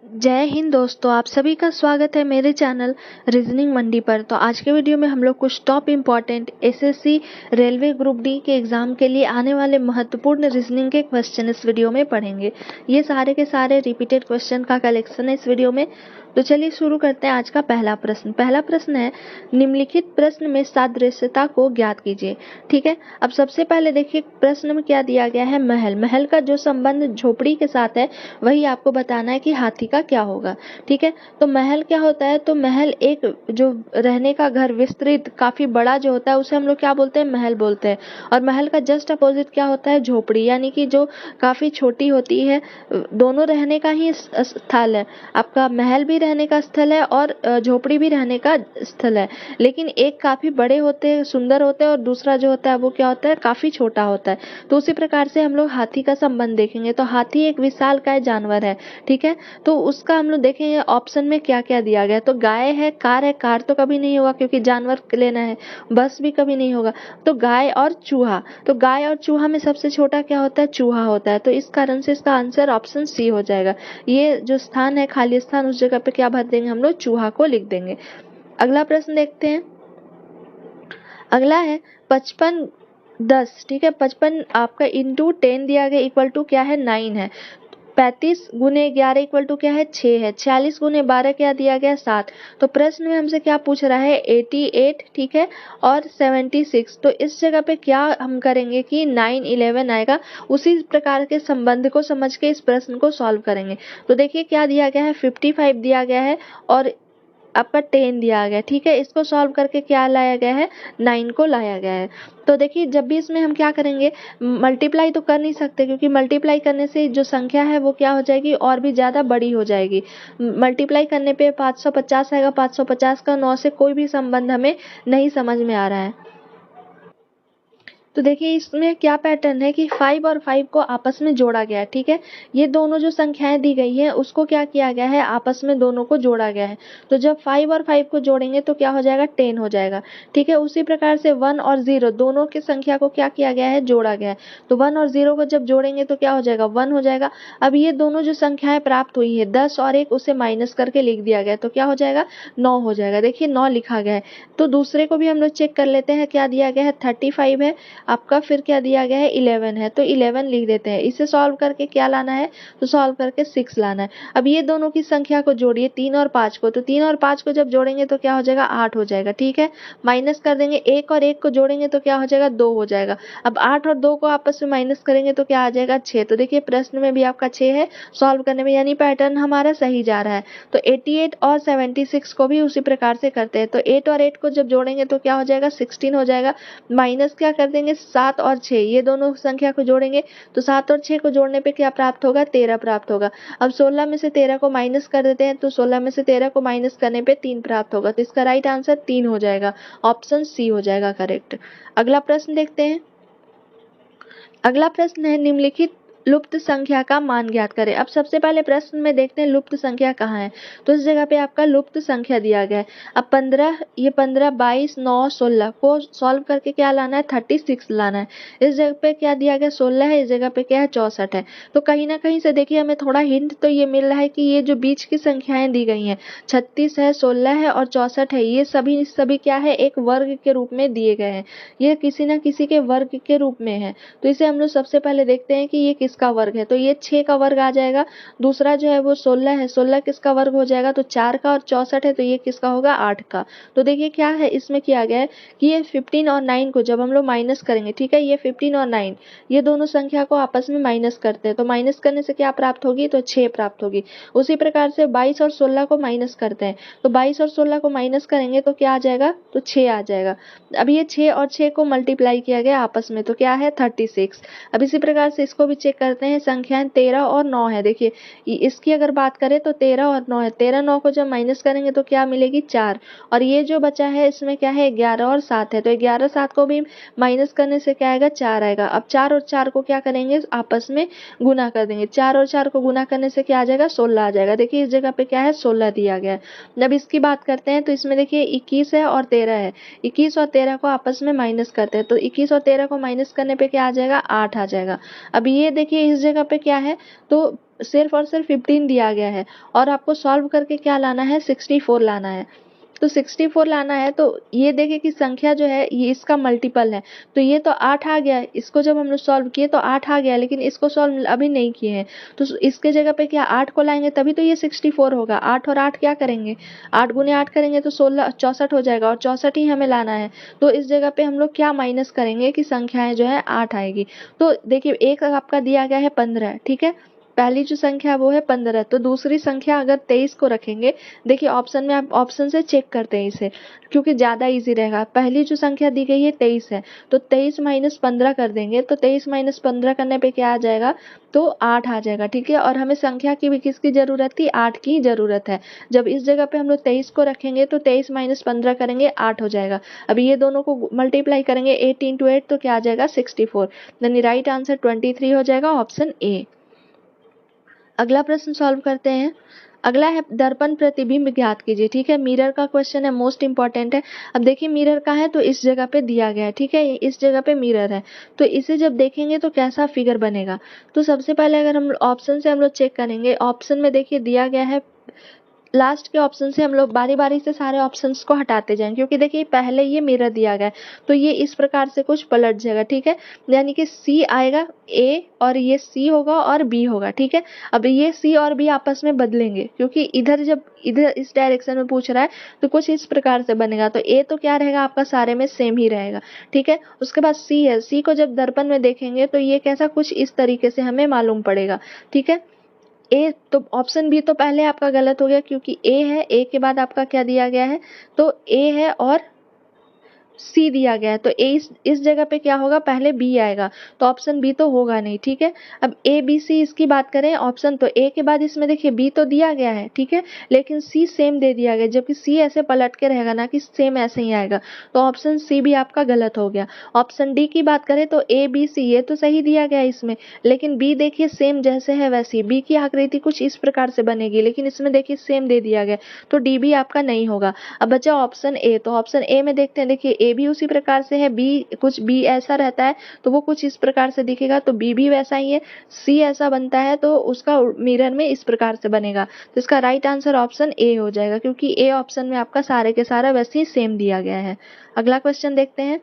जय हिंद दोस्तों, आप सभी का स्वागत है मेरे चैनल रीजनिंग मंडी पर। तो आज के वीडियो में हम लोग कुछ top important SSC railway group D के एग्जाम के लिए आने वाले महत्वपूर्ण रीजनिंग के क्वेश्चन इस वीडियो में पढ़ेंगे। ये सारे के सारे रिपीटेड क्वेश्चन का कलेक्शन है इस वीडियो में। तो चलिए शुरू करते हैं आज का पहला प्रश्न है निम्नलिखित प्रश्न में सादृश्यता को ज्ञात कीजिए। ठीक है, अब सबसे पहले देखिए प्रश्न में क्या दिया गया है। महल का जो संबंध झोपड़ी के साथ है वही आपको बताना है कि हाथी का क्या होगा। ठीक है, तो महल क्या होता है, तो महल एक जो रहने का घर विस्तृत काफी बड़ा जो होता है उसे हम लोग क्या बोलते हैं, महल बोलते हैं। और महल का जस्ट अपोजिट क्या होता है, झोपड़ी, यानी कि जो काफी छोटी होती है। दोनों रहने का ही स्थल है, आपका महल भी रहने का स्थल है और झोपड़ी भी रहने का स्थल है, लेकिन एक काफी बड़े होते हैं, सुंदर होते हैं, और दूसरा जो होता है वो क्या होता है, काफी छोटा होता है। तो उसी प्रकार से हम लोग हाथी का संबंध देखेंगे। तो हाथी एक विशालकाय जानवर है। ठीक है, तो उसका हम लोग देखेंगे ऑप्शन में क्या क्या दिया गया। तो गाय है, कार तो कभी नहीं होगा क्योंकि जानवर लेना है। बस भी कभी नहीं होगा। तो गाय और चूहा, तो गाय और चूहा में सबसे छोटा क्या होता है, चूहा होता है। तो इस कारण से इसका आंसर ऑप्शन सी हो जाएगा। ये जो स्थान है खाली स्थान, उस जगह पे क्या भर देंगे हम लोग, चूहा को लिख देंगे। अगला प्रश्न देखते हैं। अगला है 55 10। ठीक है, 55 आपका इंटू 10 दिया गया इक्वल टू क्या है, 9 है। 35 गुने 11 इक्वल टू क्या है, 6 है। 46 गुने 12 क्या दिया गया, 7। तो प्रश्न में हमसे क्या पूछ रहा है, 88, ठीक है, और 76। तो इस जगह पे क्या हम करेंगे कि 9 11 आएगा। उसी प्रकार के संबंध को समझ के इस प्रश्न को सॉल्व करेंगे। तो देखिए क्या दिया गया है, 55 दिया गया है और आपका 10 दिया गया है। ठीक है, इसको सॉल्व करके क्या लाया गया है, 9 को लाया गया है। तो देखिए जब भी इसमें हम क्या करेंगे, मल्टीप्लाई तो कर नहीं सकते क्योंकि मल्टीप्लाई करने से जो संख्या है वो क्या हो जाएगी, और भी ज़्यादा बड़ी हो जाएगी। मल्टीप्लाई करने पे 550 आएगा, 550 का 9 से कोई भी संबंध हमें नहीं समझ में आ रहा है। तो देखिए इसमें क्या पैटर्न है कि 5 और 5 को आपस में जोड़ा गया है। ठीक है, ये दोनों जो संख्याएं दी गई हैं उसको क्या किया गया है, आपस में दोनों को जोड़ा गया है। तो जब 5 और 5 को जोड़ेंगे तो क्या हो जाएगा, 10 हो जाएगा। ठीक है, उसी प्रकार से 1 और 0 दोनों की संख्या को क्या किया गया है, जोड़ा गया है। तो 1 और 0 को जब जोड़ेंगे तो क्या हो जाएगा, 1 हो जाएगा। अब ये दोनों जो संख्याएं प्राप्त हुई है 10 और 1, उसे माइनस करके लिख दिया गया तो क्या हो जाएगा, 9 हो जाएगा। देखिए 9 लिखा गया है। तो दूसरे को भी हम लोग चेक कर लेते हैं, क्या दिया गया है, 35 है आपका, फिर क्या दिया गया है, 11 है। तो 11 लिख देते हैं। इसे सॉल्व करके क्या लाना है, तो सॉल्व करके 6 लाना है। अब ये दोनों की संख्या को जोड़िए 3 और 5 को, तो 3 और 5 को जब जोड़ेंगे तो क्या हो जाएगा, 8 हो जाएगा। ठीक है, माइनस कर देंगे, 1 और 1 को जोड़ेंगे तो क्या हो जाएगा, 2 हो जाएगा। अब 8 और 2 को आपस में माइनस करेंगे तो क्या आ जाएगा, 6। तो देखिए प्रश्न में भी आपका 6 है सॉल्व करने में, यानी पैटर्न हमारा सही जा रहा है। तो 88 और 76 को भी उसी प्रकार से करते हैं। तो 8 और 8 को जब जोड़ेंगे तो क्या हो जाएगा, 16 हो जाएगा। माइनस क्या कर देंगे, 7 और 6, ये दोनों संख्या को जोड़ेंगे तो 7 और 6 को जोड़ने पे क्या प्राप्त होगा, 13 प्राप्त होगा। अब 16 में से 13 को माइनस कर देते हैं, तो 16 में से 13 को माइनस करने पे 3 प्राप्त होगा। तो इसका राइट आंसर 3 हो जाएगा, ऑप्शन सी हो जाएगा करेक्ट। अगला प्रश्न देखते हैं। अगला प्रश्न है निम्नलिखित लुप्त संख्या का मान ज्ञात करें। अब सबसे पहले प्रश्न में देखते हैं लुप्त संख्या कहाँ है। तो इस जगह पे आपका लुप्त संख्या दिया गया है। अब 15, ये 15, 22, 9, 16 को सॉल्व करके क्या लाना है, 36 लाना है। इस जगह पे क्या दिया गया, 16 है, इस जगह पे क्या है, 64 है। तो कहीं ना कहीं से देखिए हमें थोड़ा हिंट तो ये मिल रहा है कि ये जो बीच की संख्याएं दी गई हैं, 36 है, 16 है और 64 है, ये सभी क्या है, एक वर्ग के रूप में दिए गए हैं। ये किसी न किसी के वर्ग के रूप में है। तो इसे हम लोग सबसे पहले देखते हैं कि ये किसका वर्ग है। तो ये 6 का वर्ग आ जाएगा। दूसरा जो है वो 16 है, 16 किसका वर्ग हो जाएगा, तो 4 का। और 64 है तो ये किसका होगा, 8 का। तो देखिए क्या है इसमें किया गया है कि ये 15 और 9 को जब हम लोग माइनस करेंगे, ठीक है, ये 15 और 9 ये दोनों संख्या को आपस में माइनस करते हैं। तो माइनस करने से क्या प्राप्त होगी, तो 6 प्राप्त होगी। उसी प्रकार से 22 और 16 को माइनस करते हैं। तो 22 और 16 को माइनस करेंगे तो क्या आ जाएगा, तो 6 आ जाएगा। अब ये 6 और 6 को मल्टीप्लाई किया गया आपस में तो क्या है, 36। अब इसी प्रकार से इसको भी चेक करते हैं। संख्याएं 13 और 9 है। देखिए इसकी अगर बात करें तो 13 और 9 है। 13 9 को जब माइनस करेंगे तो क्या मिलेगी, 4। और ये जो बचा है इसमें क्या है, 11 और 7 है। तो 11 7 को भी माइनस करने से क्या आएगा, 4 आएगा। अब 4 और 4 को क्या करेंगे, आपस में गुना कर देंगे। 4 और 4 को गुना करने से क्या आ जाएगा, 16 आ जाएगा। देखिए इस जगह पे क्या है, 16 दिया गया है। अब इसकी बात करते हैं तो इसमें देखिए 21 है और 13 है। 21 और 13 को आपस में माइनस करते हैं। तो 21 और 13 को माइनस करने पे क्या आ जाएगा, 8 आ जाएगा। अब ये देखिए इस जगह पे क्या है, तो सिर्फ और सिर्फ 15 दिया गया है और आपको सॉल्व करके क्या लाना है, 64 लाना है। तो 64 लाना है तो ये देखिए कि संख्या जो है ये इसका मल्टीपल है, तो ये तो 8 आ गया, इसको जब हम लोग सॉल्व किए तो 8 आ गया, लेकिन इसको सॉल्व अभी नहीं किए हैं, तो इसके जगह पे क्या 8 को लाएंगे तभी तो ये 64 होगा। 8 और 8 क्या करेंगे, 8 गुने 8 करेंगे तो 16 64 हो जाएगा, और 64 ही हमें लाना है। तो इस जगह पे हम लोग क्या माइनस करेंगे कि संख्याएं जो है 8 आएगी। तो देखिए एक आपका दिया गया है 15, ठीक है, पहली जो संख्या है वो है 15, तो दूसरी संख्या अगर 23 को रखेंगे, देखिए ऑप्शन में आप ऑप्शन से चेक करते हैं इसे, क्योंकि ज़्यादा इजी रहेगा। पहली जो संख्या दी गई है 23 है, तो 23 माइनस 15 कर देंगे, तो 23 माइनस 15 करने पे क्या आ जाएगा, तो 8 आ जाएगा, ठीक है। और हमें संख्या की भी किसकी ज़रूरत थी, 8 की ज़रूरत है। जब इस जगह पे हम लोग 23 को रखेंगे तो 23 माइनस 15 करेंगे, 8 हो जाएगा। अब ये दोनों को मल्टीप्लाई करेंगे 8 इंटू 8 तो क्या आ जाएगा, 64। यानी राइट आंसर 23 हो जाएगा, ऑप्शन ए। अगला प्रश्न सॉल्व करते हैं। अगला है दर्पण प्रतिबिंब ज्ञात कीजिए, ठीक है, मिरर का क्वेश्चन है, मोस्ट इंपॉर्टेंट है। अब देखिए मिरर का है तो इस जगह पे दिया गया है, ठीक है, इस जगह पे मिरर है, तो इसे जब देखेंगे तो कैसा फिगर बनेगा। तो सबसे पहले अगर हम ऑप्शन से हम लोग चेक करेंगे, ऑप्शन में देखिए दिया गया है, लास्ट के ऑप्शन से हम लोग बारी बारी से सारे ऑप्शंस को हटाते जाएंगे, क्योंकि देखिए पहले ये मिरर दिया गया है तो ये इस प्रकार से कुछ पलट जाएगा, ठीक है, यानी कि सी आएगा ए और ये सी होगा और बी होगा, ठीक है। अब ये सी और बी आपस में बदलेंगे, क्योंकि इधर जब इधर इस डायरेक्शन में पूछ रहा है तो कुछ इस प्रकार से बनेगा, तो ए तो क्या रहेगा आपका सारे में सेम ही रहेगा, ठीक है। उसके बाद सी है, सी को जब दर्पण में देखेंगे तो ये कैसा कुछ इस तरीके से हमें मालूम पड़ेगा, ठीक है। ए तो ऑप्शन बी तो पहले आपका गलत हो गया, क्योंकि ए है, ए के बाद आपका क्या दिया गया है, तो ए है और सी दिया गया है, तो ए इस जगह पे क्या होगा, पहले बी आएगा, तो ऑप्शन बी तो होगा नहीं, ठीक है। अब ए बी सी इसकी बात करें ऑप्शन, तो ए के बाद इसमें देखिए बी तो दिया गया है, ठीक है, लेकिन सी सेम दे दिया गया, जबकि सी ऐसे पलट के रहेगा ना कि सेम ऐसे ही आएगा, तो ऑप्शन सी भी आपका गलत हो गया। ऑप्शन डी की बात करें तो ए बी सी ये तो सही दिया गया है इसमें, लेकिन बी देखिए सेम जैसे है वैसी, बी की आकृति कुछ इस प्रकार से बनेगी, लेकिन इसमें देखिए सेम दे दिया गया, तो डी भी आपका नहीं होगा। अब बचा ऑप्शन ए, तो ऑप्शन ए में देखते हैं, देखिए ए भी उसी प्रकार से है, बी कुछ बी ऐसा रहता है तो वो कुछ इस प्रकार से दिखेगा, तो बी भी वैसा ही है, सी ऐसा बनता है तो उसका मिरर में इस प्रकार से बनेगा, तो इसका राइट आंसर ऑप्शन ए हो जाएगा, क्योंकि ए ऑप्शन में आपका सारे के सारा वैसे ही सेम दिया गया है। अगला क्वेश्चन देखते हैं।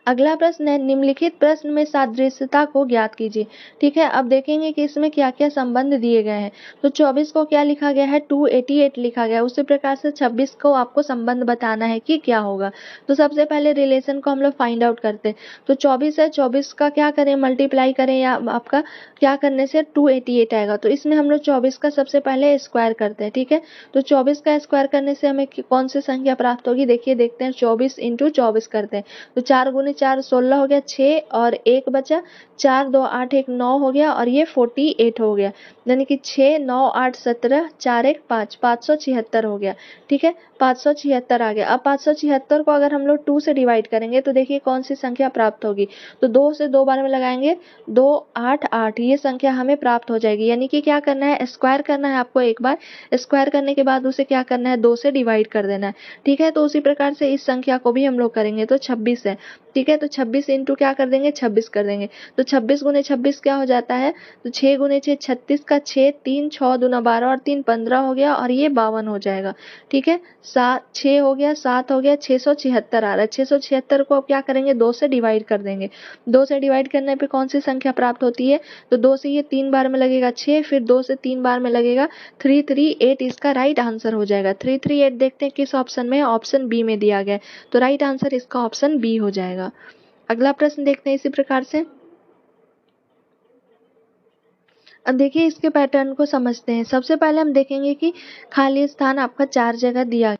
अगला प्रश्न है, निम्नलिखित प्रश्न में सादृश्यता को ज्ञात कीजिए, ठीक है। अब देखेंगे कि इसमें क्या क्या संबंध दिए गए हैं। तो 24 को क्या लिखा गया है, 288 लिखा गया है, उसी प्रकार से 26 को आपको संबंध बताना है कि क्या होगा। तो सबसे पहले रिलेशन को हम लोग फाइंड आउट करते हैं। तो 24 है, 24 का क्या करें, मल्टीप्लाई करें, या आपका क्या करने से 288 आएगा, तो इसमें हम लोग 24 का सबसे पहले स्क्वायर करते हैं, ठीक है। तो 24 का स्क्वायर करने से हमें कौन सी संख्या प्राप्त होगी, देखिए देखते हैं, 24 इंटू 24 करते हैं, तो 4 गुने 4 16 हो गया, 6 और 1 बचा, 4 2 8 1 9 हो गया, और ये 48 हो गया, यानी कि 6 9 8 17 4 1 5 576 हो गया, ठीक है, 576 आ गया। अब 576 को अगर हम लोग 2 से डिवाइड करेंगे तो देखिए कौन सी संख्या प्राप्त होगी, तो 2 से 2 बार में लगाएंगे, 2 8 8, ये संख्या हमें प्राप्त हो जाएगी। यानी कि क्या करना है, स्क्वायर करना है आपको, एक बार स्क्वायर करने के बाद उसे क्या करना है, 2 से डिवाइड कर देना है, ठीक है। तो उसी प्रकार से इस संख्या को भी हम लोग करेंगे, तो 26 है, ठीक है, तो 26 इंटू क्या कर देंगे, 26 कर देंगे, तो 26 गुने 26 क्या हो जाता है, तो 6 गुने 6 36 का 6 3 6 दूना 12 और 3 15 हो गया, और ये 52 हो जाएगा, ठीक है। 7 6 हो गया, 7 हो गया, 676 आ रहा है, 676 को अब क्या करेंगे, 2 से डिवाइड कर देंगे, 2 से डिवाइड करने पे कौन सी संख्या प्राप्त होती है, तो 2 से ये 3 बार में लगेगा 6, फिर 2 से 3 बार में लगेगा 338, इसका राइट आंसर हो जाएगा। 338 देखते हैं किस ऑप्शन में है, ऑप्शन बी में दिया गया है, तो राइट आंसर इसका ऑप्शन बी हो जाएगा। अगला प्रश्न देखते हैं इसी प्रकार से। अब देखिए इसके पैटर्न को समझते हैं। सबसे पहले हम देखेंगे कि खाली स्थान आपका 4 जगह दिया,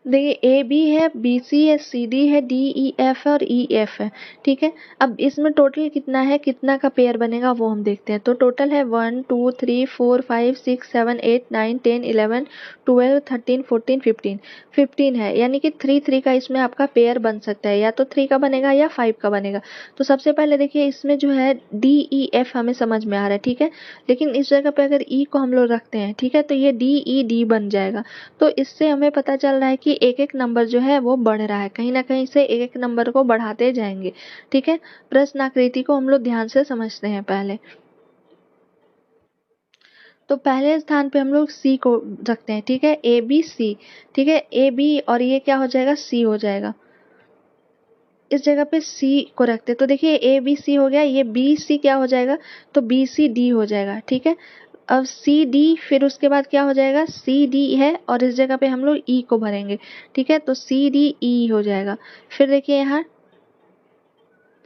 देखिए ए बी है, बी सी है, सी डी है, डी ई एफ है और ई एफ है, ठीक है। अब इसमें टोटल कितना है, कितना का पेयर बनेगा वो हम देखते हैं। तो टोटल है 1 2 3 4 5 6 7 8 9 10 11 12 13 14 15 15 है, यानी कि 3 3 का इसमें आपका पेयर बन सकता है, या तो 3 का बनेगा या 5 का बनेगा। तो सबसे पहले देखिए इसमें जो है डी ई एफ हमें समझ में आ रहा है, ठीक है, लेकिन इस जगह पे अगर ई को हम लोग रखते हैं, ठीक है, तो ये डी ई डी बन जाएगा। तो इससे हमें पता चल रहा है कि कि एक एक नंबर जो है वो बढ़ रहा है, कहीं ना कहीं से एक एक नंबर को बढ़ाते जाएंगे। ठीक है, प्रश्न आकृति को हम लोग ध्यान से समझते हैं पहले। तो पहले स्थान पे हम लोग सी को रखते हैं। ठीक है, ए बी सी। ठीक है, ए बी और ये क्या हो जाएगा, सी हो जाएगा। इस जगह पे सी को रखते हैं, तो देखिए ए बी सी हो गया, ये बी सी क्या हो जाएगा, तो बी सी डी हो जाएगा। ठीक है, अब सी डी, फिर उसके बाद क्या हो जाएगा, सी डी है और इस जगह पे हम लोग ई को भरेंगे। ठीक है, तो सी डी ई हो जाएगा। फिर देखिए यहाँ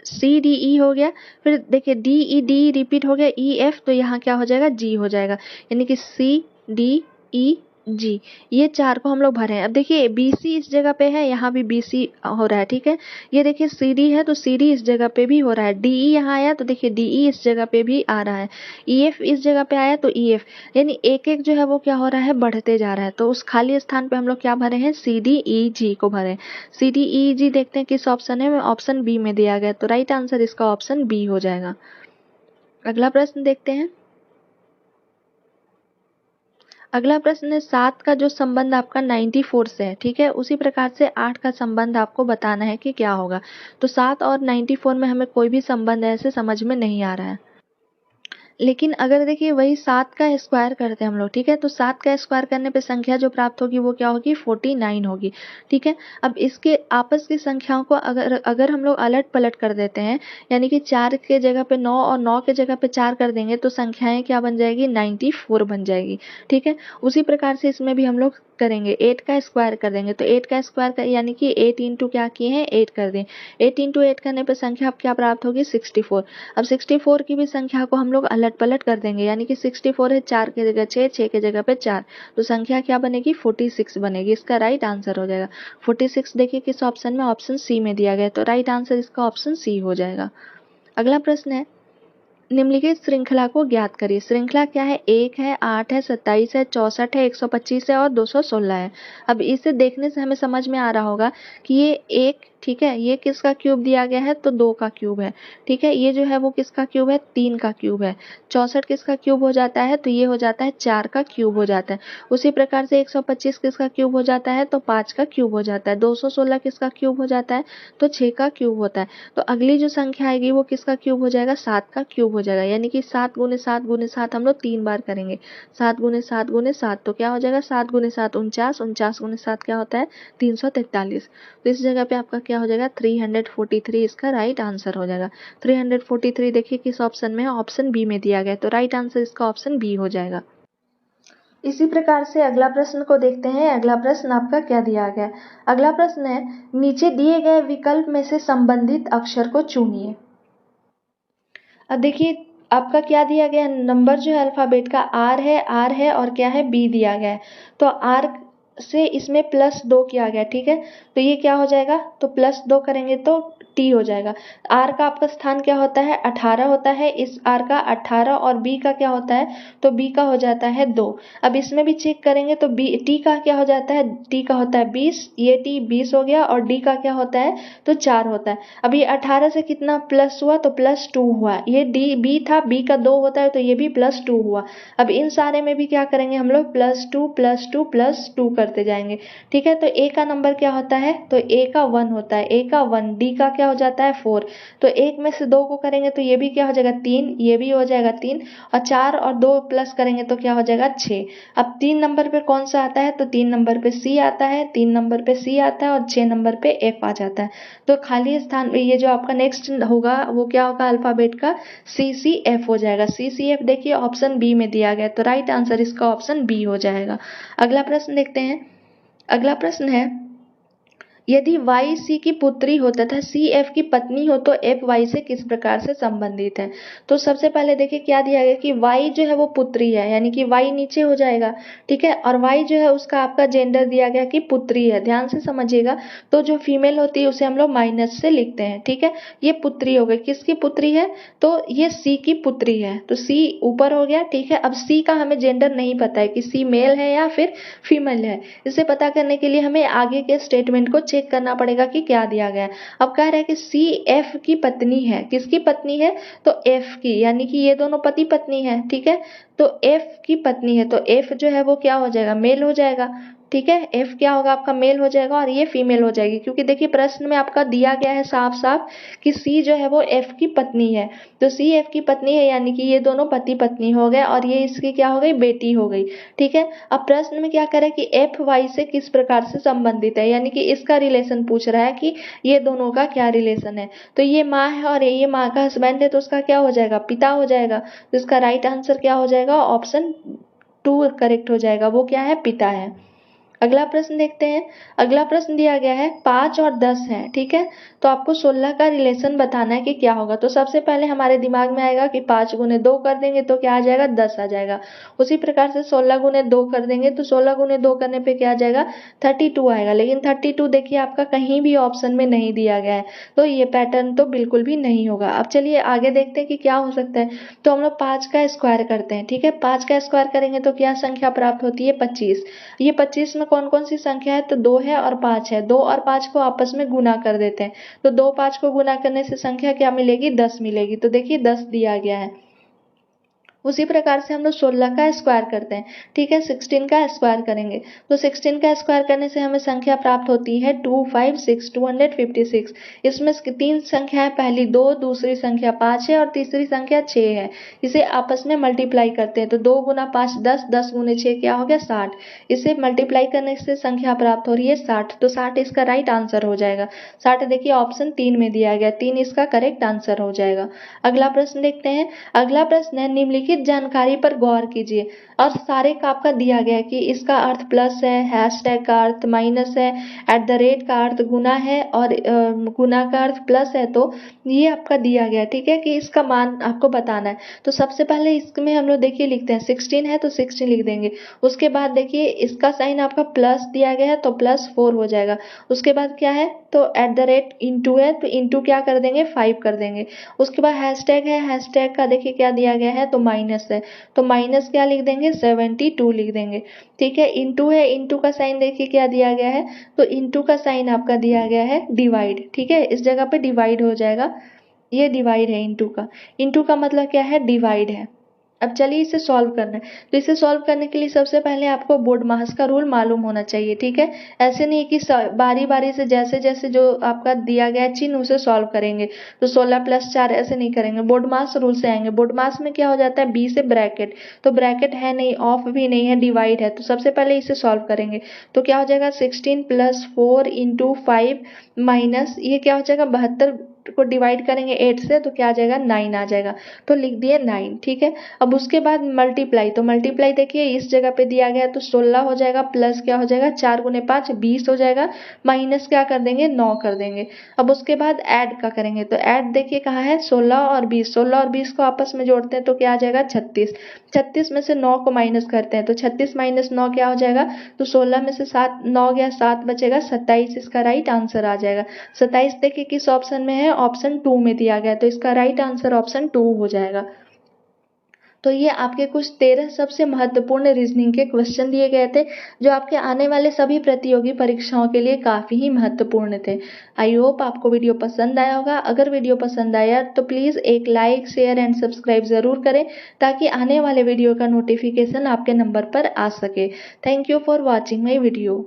सी डी ई हो गया, फिर देखिए डी ई डी रिपीट हो गया, ई एफ, तो यहाँ क्या हो जाएगा, जी हो जाएगा। यानी कि सी डी ई जी, ये चार को हम लोग भरे हैं। अब देखिए बी सी इस जगह पे है, यहाँ भी बी सी हो रहा है। ठीक है, ये देखिए सी डी है तो सी डी इस जगह पे भी हो रहा है। डी ई यहाँ आया तो देखिए डी ई इस जगह पे भी आ रहा है। ई एफ इस जगह पे आया तो ई एफ, यानी एक एक जो है वो क्या हो रहा है, बढ़ते जा रहा है। तो उस खाली स्थान पे हम लोग क्या भरे हैं, सी डी ई जी को भरे। सी डी ई जी देखते हैं किस ऑप्शन है, ऑप्शन बी में दिया गया, तो राइट आंसर इसका ऑप्शन बी हो जाएगा। अगला प्रश्न देखते हैं। अगला प्रश्न है 7 का जो संबंध आपका 94 से है। ठीक है, उसी प्रकार से 8 का संबंध आपको बताना है कि क्या होगा। तो 7 और 94 में हमें कोई भी संबंध ऐसे समझ में नहीं आ रहा है। लेकिन अगर देखिए वही 7 का स्क्वायर करते हैं हम लोग। ठीक है, तो 7 का स्क्वायर करने पे संख्या जो प्राप्त होगी वो क्या होगी, 49 होगी। ठीक है, अब इसके आपस की संख्याओं को अगर अगर हम लोग अलट पलट कर देते हैं, यानी कि 4 के जगह पे 9 और 9 के जगह पे 4 कर देंगे, तो संख्याएं क्या बन जाएगी, 94 बन जाएगी। ठीक है, उसी प्रकार से इसमें भी हम लोग करेंगे, 8 का स्क्वायर कर देंगे, तो 8 का स्क्वायर कर, यानी कि 8 इंटू क्या किए हैं, 8 कर दें। 8 इंटू 8 करने पर संख्या अब क्या प्राप्त होगी, 64। अब 64 की भी संख्या को हम लोग अलट पलट कर देंगे, यानी कि 64 है, 4 के जगह 6, 6 के जगह पे 4, तो संख्या क्या बनेगी, 46 बनेगी। इसका राइट आंसर हो जाएगा 46। देखिए किस ऑप्शन में, ऑप्शन सी में दिया गया, तो राइट आंसर इसका ऑप्शन सी हो जाएगा। अगला प्रश्न है, निम्नलिखित श्रृंखला को ज्ञात करिए। श्रृंखला क्या है, 1 है, 8 है, 27 है, 64 है, 125 है और 216 है। अब इसे देखने से हमें समझ में आ रहा होगा कि ये एक, ठीक है, ये किसका क्यूब दिया गया है, तो 2 का क्यूब है। ठीक है, ये जो है वो किसका क्यूब है, 3 का क्यूब है। 64 किसका क्यूब हो जाता है, तो ये हो जाता है 4 का क्यूब हो जाता है। उसी प्रकार से 125 किसका क्यूब हो जाता है, तो 5 का क्यूब हो जाता है। 216 किसका क्यूब हो जाता है, तो 6 का क्यूब होता है। तो अगली जो संख्या आएगी वो किसका क्यूब हो जाएगा, 7 का क्यूब हो जाएगा। यानी कि 7 गुने 7 गुने 7 हम लोग 3 बार करेंगे। 7 गुने 7 गुने 7, तो क्या हो जाएगा, 7 गुने 7 49, 49 गुने 7 क्या होता है, 343। तो इस जगह पे आपका क्या हो जाएगा, 343 इसका राइट आंसर हो जाएगा। 343 देखिए किस ऑप्शन में है, ऑप्शन बी में दिया गया, तो राइट आंसर इसका ऑप्शन बी हो जाएगा। इसी प्रकार से अगला प्रश्न को देखते हैं। अगला प्रश्न आपका क्या दिया गया है। अगला प्रश्न है, नीचे दिए गए विकल्प में से संबंधित अक्षर को चुनिए। अब देखिए आपका क्या दिया गया, नंबर जो है अल्फाबेट का आर है और क्या है, बी दिया गया है। तो आर से इसमें +2 किया गया। ठीक है, तो ये क्या हो जाएगा, तो +2 करेंगे तो टी हो जाएगा। आर का आपका स्थान क्या होता है, 18 होता है, इस आर का 18 और बी का क्या होता है, तो बी का हो जाता है 2। अब इसमें भी चेक करेंगे तो बी टी का क्या हो जाता है, टी का होता है 20, ये टी 20 हो गया और डी का क्या होता है, तो 4 होता है। अब ये 18 से कितना प्लस हुआ, तो +2 हुआ। ये डी बी था, बी का 2 होता है तो ये भी +2 हुआ। अब इन सारे में भी क्या करेंगे हम लोग, +2 +2 +2 करते जाएंगे। ठीक है, तो ए का नंबर क्या होता है, तो ए का 1 होता है, ए का 1, डी का क्या हो जाता है 4। तो एक में से 2 को करेंगे तो ये भी क्या हो जाएगा 3, ये भी हो जाएगा 3, और 4 और 2 प्लस करेंगे तो क्या हो जाएगा 6। अब 3 नंबर पे कौन सा आता है, तो 3 नंबर पे सी आता है, 3 नंबर पे सी आता है और 6 नंबर पे एफ आ जाता है। तो खाली स्थान ये जो आपका नेक्स्ट होगा वो क्या होगा, अल्फाबेट का CCF हो जाएगा। CCF देखिए ऑप्शन बी में दिया गया, तो राइट आंसर इसका ऑप्शन बी हो जाएगा। अगला प्रश्न देखते हैं। अगला प्रश्न है, यदि Y C की पुत्री हो तथा C F की पत्नी हो तो F Y से किस प्रकार से संबंधित है। तो सबसे पहले देखिए क्या दिया गया कि Y जो है वो पुत्री है, यानी कि Y नीचे हो जाएगा। ठीक है, और Y जो है उसका आपका जेंडर दिया गया कि पुत्री है, ध्यान से समझिएगा। तो जो फीमेल होती है उसे हम लोग माइनस से लिखते हैं। ठीक है, ये पुत्री हो गई, किसकी पुत्री है, तो ये C की पुत्री है, तो C ऊपर हो गया। ठीक है, अब C का हमें जेंडर नहीं पता है कि C मेल है या फिर फीमेल है। इसे पता करने के लिए हमें आगे के स्टेटमेंट को चेक करना पड़ेगा कि क्या दिया गया है। अब कह रहा है कि CF की पत्नी है, किसकी पत्नी है, तो F की, यानी कि ये दोनों पति पत्नी है। ठीक है, तो F की पत्नी है, तो F जो है वो क्या हो जाएगा, मेल हो जाएगा। ठीक है, एफ क्या होगा आपका मेल हो जाएगा और ये फीमेल हो जाएगी, क्योंकि देखिए प्रश्न में आपका दिया गया है साफ साफ कि सी जो है वो एफ की पत्नी है, तो सी एफ की पत्नी है यानी कि ये दोनों पति पत्नी हो गए और ये इसकी क्या हो गई, बेटी हो गई। ठीक है, अब प्रश्न में क्या करें कि एफ वाई से किस प्रकार से संबंधित है, यानी कि इसका रिलेशन पूछ रहा है कि ये दोनों का क्या रिलेशन है। तो ये माँ है और ये माँ का हस्बैंड है, तो उसका क्या हो जाएगा, पिता हो जाएगा। तो इसका राइट आंसर क्या हो जाएगा, ऑप्शन 2 करेक्ट हो जाएगा, वो क्या है, पिता है। अगला प्रश्न देखते हैं। अगला प्रश्न दिया गया है 5 और 10 है। ठीक है, तो आपको 16 का रिलेशन बताना है कि क्या होगा। तो सबसे पहले हमारे दिमाग में आएगा कि 5 गुने 2 कर देंगे तो क्या आ जाएगा, 10 आ जाएगा। उसी प्रकार से 16 गुने 2 कर देंगे तो 16 गुने 2 करने पे क्या आ जाएगा, 32 आएगा। लेकिन 32 देखिए आपका कहीं भी ऑप्शन में नहीं दिया गया है, तो ये पैटर्न तो बिल्कुल भी नहीं होगा। अब चलिए आगे देखते हैं कि क्या हो सकता है। तो हम लोग 5 का स्क्वायर करते हैं। ठीक है, 5 का स्क्वायर करेंगे तो क्या संख्या प्राप्त होती है, 25। ये 25 में कौन कौन सी संख्या है, तो 2 है और 5 है। 2 और 5 को आपस में गुना कर देते हैं, तो 2 5 को गुना करने से संख्या क्या मिलेगी, 10 मिलेगी। तो देखिए 10 दिया गया है। उसी प्रकार से हम लोग 16 का स्क्वायर करते हैं। ठीक है, 16 का स्क्वायर करेंगे तो 16 का स्क्वायर करने से हमें संख्या प्राप्त होती है 256, 256। इसमें तीन संख्या है, पहली 2, दूसरी संख्या 5 है और तीसरी संख्या 6 है। इसे आपस में मल्टीप्लाई करते हैं तो 2 गुना 5 10, 10 गुने 6 क्या हो गया, 60। इसे मल्टीप्लाई करने से संख्या प्राप्त हो रही है 60, तो 60 इसका राइट आंसर हो जाएगा। 60 देखिए ऑप्शन 3 में दिया गया, 3 इसका करेक्ट आंसर हो जाएगा। अगला प्रश्न देखते हैं। अगला प्रश्न है, निम्नलिखित जानकारी पर गौर कीजिए। और सारे का आपका दिया गया है कि इसका अर्थ प्लस है, हैशटैग का अर्थ माइनस है, एट द रेट का अर्थ गुना है और गुना का अर्थ प्लस है। तो ये आपका दिया गया है। ठीक है, कि इसका मान आपको बताना है। तो सबसे पहले इसमें हम लोग देखिए लिखते हैं 16 है तो 16 लिख देंगे। उसके बाद देखिए इसका साइन आपका प्लस दिया गया है तो +4 हो जाएगा। उसके बाद क्या है, तो एट द रेट इंटू है तो इंटू क्या कर देंगे, 5 कर देंगे। उसके बाद हैशटैग है, हैशटैग का देखिए क्या दिया गया है, तो माइनस है, तो माइनस क्या लिख देंगे, 72 लिख देंगे। ठीक है, इंटू है, इंटू का साइन देखिए क्या दिया गया है, तो इंटू का साइन आपका दिया गया है डिवाइड। ठीक है, इस जगह पे डिवाइड हो जाएगा, ये डिवाइड है इंटू का। इंटू का मतलब क्या है, डिवाइड है। अब चलिए इसे सॉल्व करना है। तो इसे सॉल्व करने के लिए सबसे पहले आपको बोर्डमास का रूल मालूम होना चाहिए। ठीक है, ऐसे नहीं कि बारी बारी से जैसे जैसे जो आपका दिया गया चिन्ह उसे सॉल्व करेंगे। तो 16 + 4 ऐसे नहीं करेंगे, बोर्डमास रूल से आएंगे। बोर्डमास में क्या हो जाता है, बी से ब्रैकेट, तो ब्रैकेट है नहीं, ऑफ भी नहीं है, डिवाइड है। तो सबसे पहले इसे सॉल्व करेंगे तो क्या हो जाएगा, 16 + 4 × 5 माइनस ये क्या हो जाएगा, 72 को डिवाइड करेंगे 8 से तो क्या आ जाएगा, 9 आ जाएगा। तो लिख दिए 9। ठीक है, अब उसके बाद मल्टीप्लाई, तो मल्टीप्लाई देखिए इस जगह पे दिया गया तो 16 हो जाएगा, प्लस क्या हो जाएगा, 4 गुने 5 20 हो जाएगा, माइनस क्या कर देंगे, 9 कर देंगे। अब उसके बाद ऐड का करेंगे तो ऐड देखिए कहाँ है, 16 और 20, 16 और 20 को आपस में जोड़ते हैं तो क्या आ जाएगा, 36। 36 में से 9 को माइनस करते हैं तो 36 - 9 क्या हो जाएगा, तो 16 में से 7 9 गया, 7 बचेगा, 27 इसका राइट आंसर आ जाएगा। 27 देखिए किस ऑप्शन में है, ऑप्शन 2 में दिया गया, तो इसका राइट आंसर ऑप्शन 2 हो जाएगा। तो ये आपके कुछ 13 सबसे महत्वपूर्ण रीजनिंग के क्वेश्चन दिए गए थे, जो आपके आने वाले सभी प्रतियोगी परीक्षाओं के लिए काफ़ी ही महत्वपूर्ण थे। आई होप आपको वीडियो पसंद आया होगा। अगर वीडियो पसंद आया तो प्लीज़ एक लाइक, शेयर एंड सब्सक्राइब ज़रूर करें, ताकि आने वाले वीडियो का नोटिफिकेशन आपके नंबर पर आ सके। Thank you for watching my video.